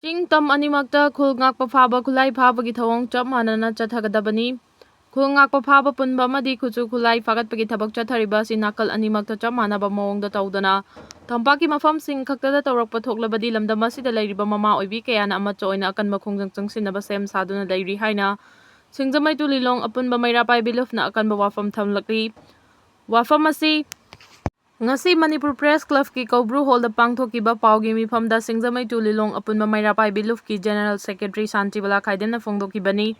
Ching tam animakta khul ngakpa phaba khulai phabagi thawong chap manana chathagadabani. Khul ngakpa phaba punba amadi khuchu khulai phagatpagi thabak chathariba si nakal animakta chap manaba maongda tawdana. Tampaki mafamsing khaktada tawrakpa thoklabadi lamdam asida leiriba mama oibi kayana amacha oina akanba khongjang changsinaba sem saduna leiri haina. Singjamai tulilong apunba mairapai bilufna akanba wafam thamlakli. Wafam asi ngasi Manipur Press Club ki Kaubru Hall da pangthokiba paugi mifamda singjamai tulilong apunba mairapai biluf ki General Secretary Santibala Khaidena phongdokibani.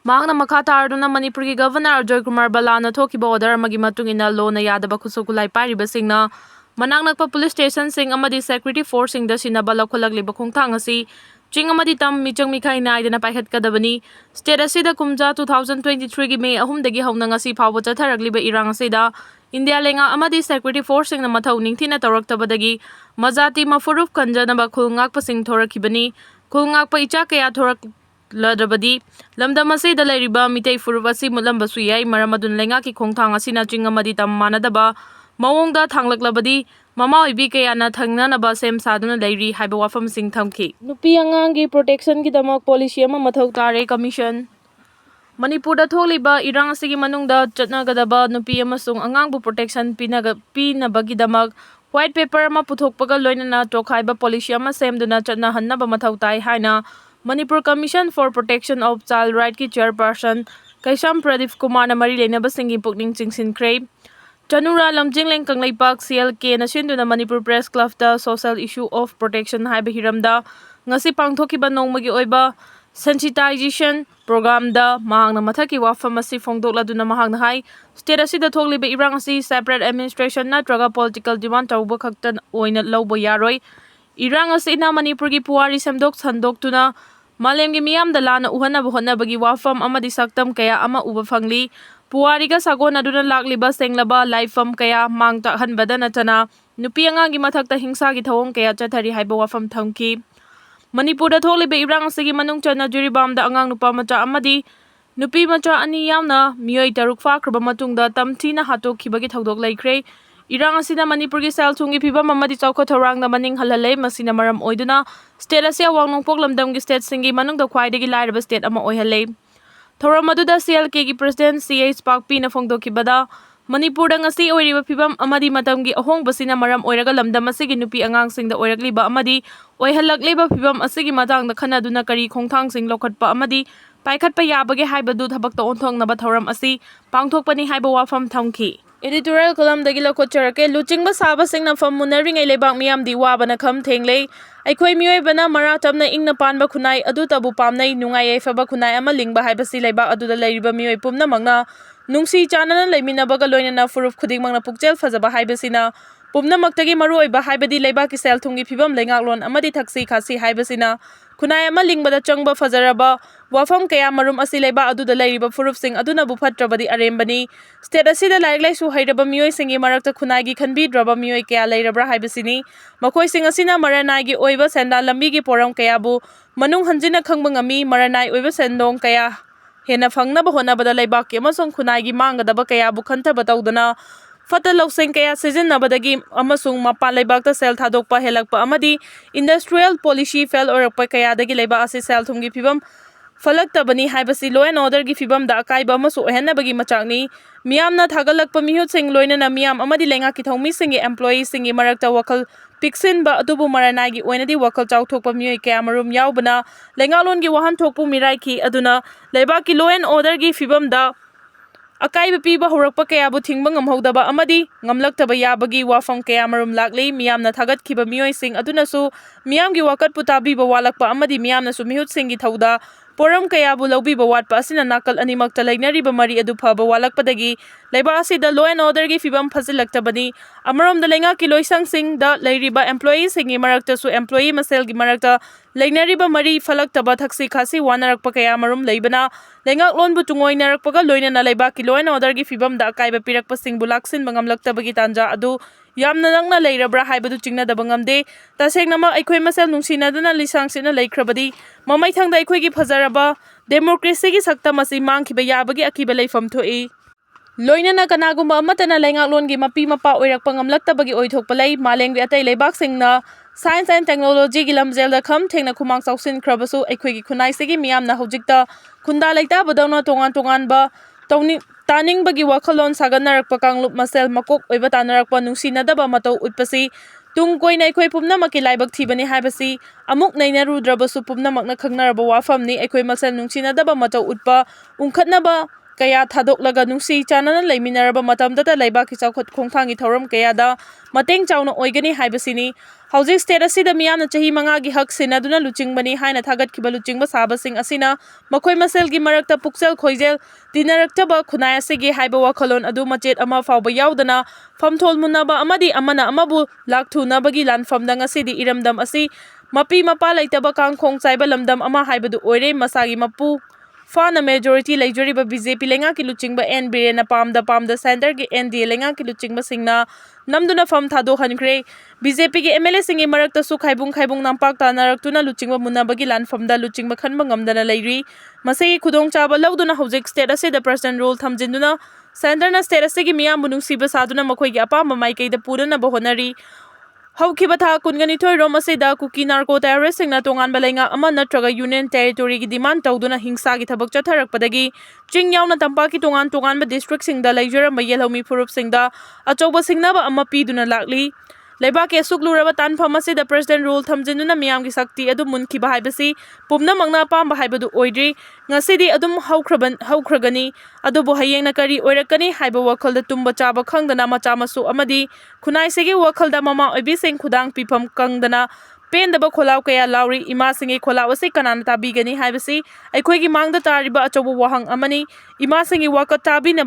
Mahakna makha tarduna Manipur ki Governor Joy Kumar Balana thokiba order amagi matungina law na yadaba khusukulai pairiba singna manak nakpa police station sing amadi security force sing da sinaba lakholagliba khongthang asi ching amadi tam michang mikhai naidana paikhatkadabani. State asida kumja 2023 gi May 3 dagi hauna ngasi phawba chatharagliba irang asida India lenga amadi security force sing na mathau ningthina tawraktabadagi majati mafuruf kanjanaba khulngak pasing thorakibani. Khulngak pa icha kaya thorak ladrabadi lamdam asida leiriba mitei furuf asi mulambasu yai maramadun lenga ki khongthang asina ching amadi tam manadaba maongda thanglaklavadi mama oibi kayana thangnanaba sem saduna leiri haiba wafam sing thamki. Nupi angangi protection ki damak policy ama mathau tare commission Manipur da tholiba irang asigi manungda chatnagadaba nupi amasung angangbu protection pinabagi damak white paper ama puthokpaga loinana tokhaiba policy ama semduna chatnahannaba mathau tai haina Manipur Commission for Protection of Child Right ki chairperson Kaisam Pradeep Kumar na mari leinaba singi pukning chingsinkhre. Chanura lamjingleng kanglaipak CLK na sinduna Manipur Press Club da social issue of protection haiba hiramda ngasi pangthokiba nongmagi oiba sensitization program da mahangna mathaki wafam asi phongdokladuna mahangna hai state asida thogliba irang asi separate administration natraga political demand tawba khaktan oina lawba yaroi irang asi na Manipur gi puwari semdok sandoktuna malemgi miyam da lana uhanaba honnabagi wafam amadi saktam kaya ama uba phangli puwari ga sagon aduna lakliba senglaba laifam kaya mangta hanbada natana nupi angangi mathakta hingsa gi thawong kaya chathari haiba wafam thamki. Manipur da tholiba irang asigi manung chana juribam da angang nupa macha amadi nupi macha ani yamna miyoi taruk fakraba matungda tamthina hatokhibagi thodok laikre. Irang asina Manipur gi sel thungi phibam amadi chawkha thorang da maning halalei masina maram oiduna state asia wangnongpok lamdam gi state singi manung da khwaidagi lairaba state ama oihalei. Thoram aduda CLK gi president CH Pakpi na phongdokibada Manipur da ngasi oiriba phibam amadi matamgi ahongbasina maram oiraga lamdam asigi nupi angangsingda oiragliba amadi oihalagliba phibam asigi matangda khanaduna kari khongthangsing lokhatpa amadi paikhatpa yabage haibadu thabakta onthongnaba thoram asi pangthokpani haiba wafam thamki. Editorial column dagi lokotcharake luchingba saba singna fam munaringai lebak miyam di wabana kham thenglei aikhoi miyoibana maratamna ingna panba khunai adu tabu pamnai nungai yaifaba khunai ama lingba haibasi lebak aduda leiriba miyoi pumna mangna nungsi chanana leiminabaga loinana furuf khudingmangna pukchel fajaba haibasina pumnamaktagi maru oiba haibadi lebaki sel thungi phibam lengaklon amadi thaksi khasi haibasina khunai ama lingbada changba fajaraba wafam kaya marum asi leba aduda leiriba furuf sing aduna bu phatrabadi arembani state asida laik laisu hairaba miyoi singi marakta khunai gi khanbi draba miyoi kaya leirabra haibasini makhoi sing asina maranai gi oiba senda lambi gi poram kaya bu manung hanjina khangba ngami maranai oiba sendong kaya hena fangnaba honabada leibak ki amasung khunai gi manggadaba kaya bu khantaba tawdana Fata lauseng kaya sizinabadagi amasung mapa leibakta sel thadokpa helakpa amadi industrial policy fail orakpa kayadagi leibak asi sel thumgi phibam falaktabani haibasi law and order gi phibam da akaiba amasu ohenabagi machakni miyamna thagalakpa mihut sing loinana miyam amadi lenga ki thongmi singi employee singi marakta wakal piksinba adubu maranai gi oinadi wakal chawthokpa miyoi kaya marum yaubana lengalon gi wahan thokpu mirai ki aduna leibak ki law and order gi phibam da Akai piba horakpa kaya bu thingba ngamhodaba amadi ngamlaktaba yabagi wafam kaya marum lakli miyamna thagatkiba miyoi sing adunasu miyamgi wakat putabiba walakpa amadi miyamna su mihut singi thauda poram kaya bu lawbiba watpa asina nakal animakta lainariba mari adu phaba walakpadagi leiba asida law and order gi fibam phazilaktabani amarom da lenga ki loisang sing da leiriba employees singi marakta su employee masel gi marakta lainariba mari phalaktaba thaksi khasi wanarakpa kaya marum leibana lengak lon bu tungoi narakpaga loinana leiba ki law and order gi fibam da akaiba pirakpa sing bulaksin bangamlaktabagi tanja adu yamna nangna leirabra haibadu chingnadaba ngamde tasengnama aikhoi masel nungsinaduna lisangsina leikrabadi mamai thangda aikhoi gi fajaraba democracy gi saktam asi mangkhiba yabagi akiba leifam thoi loinana kanagumba amatana lengaklon gi mapi mapa oirakpa ngamlaktabagi oithokpa lei malengri atai leibak singna Science and Technology gi lamjel da kham thengna khumang chausin khrabasu aikoi gi khunai segi miyamna hojikta khunda leita badawna tongan ba taning bagi wakhalon saganarakpa kanglup masel makok oiba tanarakpa nungsinadaba matou utpasi tung koina aikoi pumnamakki laibak thibani haibasi amuk nainarudrabasu pumnamakna khangnaraba wafamni aikoi masel nungsinadaba matou utpa ungkhatnaba kaya thadok nungsi chanana leiminaraba matamdata laibaki chaukhot khongthangi thoram kayada mateng chauna oigani haibasini hauzik state asida miyamna chahi 5 gi hak sinaduna luchingbani haina thagatkiba luchingba sabasing asina makhoi maselgi marakta puksel khoijel dinaraktaba khunai asigi haiba wakhalon adu machet ama fawba yaudana famthol munaba amadi amana amabu lakthunabagi lanfamda ngasidi iramdam asi mapi mapa laitaba kangkhong chaiba lamdam ama haibadu oire masagi mapu Fana majority leijoriba BJP lenga ki luchingba N Birena pamda center ki NDA lenga ki luchingba singna namduna fam thado hankre BJP ki MLA singi marakta su khaibung nampak tanaraktuna luchingba munabagi lanfamda luchingba khanba ngamdana leiri masai khudong chaba lauduna hojik state asida president rule thamjinduna center na state asigi miyam bunungsiba saduna makhoi gi apamba maikei da purana bahonari Haukiba tha kungani thoi rom asida Kuki narco terrorist singna tongan balenga ama natraga union territory gi demand tawduna hingsa gi thabak chatharakpadagi ching yauna tampaki tongan ba district singda leijora mayelhomi furup singda achoba singnaba ama piduna lakli Leba ke sukluraba tan phamasi the president rule thamjinuna miyam gi sakti adu munkhiba haibasi pumna mangna pamba haibadu oidri ngasidi adum haukragani adubu hayengna kari oirakani haiba wakhalda tumba chaba khangdana macha masu amadi khunai segi wakhalda mama oibi sing khudang pifam kangdana pendaba kholaw kaya lauri ima singi kholaw ase kanana tabigani haibasi aikoi gi mangda tariba achobu wahang amani ima singi wakat tabina